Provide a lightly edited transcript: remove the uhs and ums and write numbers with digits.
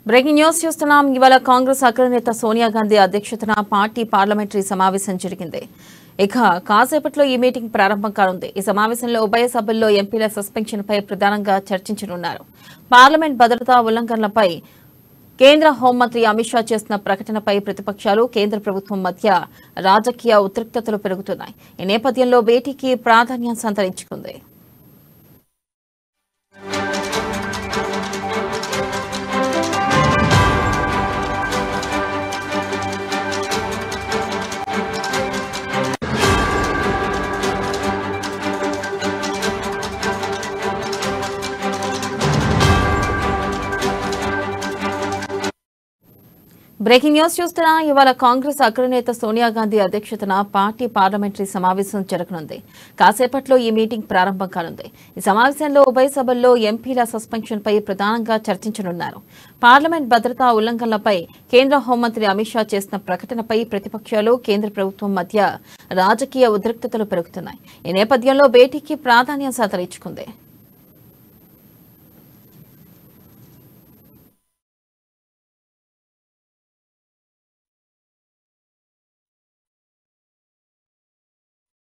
Breaking news చూస్తున్నాం. ఇవాళ కాంగ్రెస్ అగ్రనేత సోనియా గాంధీ అధ్యక్షతన పార్టీ పార్లమెంటరీ సమావేశం జరిగింది. ఇక కాసేపట్లో ఈ మీటింగ్ ప్రారంభం కానుంది. ఈ సమావేశంలో ఉభయ సభల్లో ఎంపీల సస్పెన్షన్ పై ప్రధానంగా చర్చించనున్నారు. పార్లమెంట్ భద్రతా ఉల్లంఘనలపై కేంద్ర హోంమంత్రి అమిత్ షా చేసిన ప్రకటనపై ప్రతిపక్షాలు కేంద్ర ప్రభుత్వం మధ్య రాజకీయ ఉద్రిక్తతలు పెరుగుతున్నాయి. ఈ నేపథ్యంలో భేటీకి ప్రాధాన్యం సంతరించుకుంది. బ్రేకింగ్ న్యూస్ చూస్తున్నా. ఇవాళ కాంగ్రెస్ అగ్రనేత సోనియా గాంధీ అధ్యక్షతన పార్టీ పార్లమెంటరీ సమావేశం జరగనుంది. కాసేపట్లో ఈ మీటింగ్ ప్రారంభం కానుంది. ఈ సమావేశంలో ఉభయ సభల్లో ఎంపీల సస్పెన్షన్ పై ప్రధానంగా చర్చించనున్నారు. పార్లమెంట్ భద్రతా ఉల్లంఘనలపై కేంద్ర హోంమంత్రి అమిత్ షా చేసిన ప్రకటనపై ప్రతిపక్షాలు కేంద్ర ప్రభుత్వం మధ్య రాజకీయ ఉద్రిక్తతలు పెరుగుతున్నాయి. ఈ నేపథ్యంలో భేటీకి ప్రాధాన్యం సంతరించుకుంది.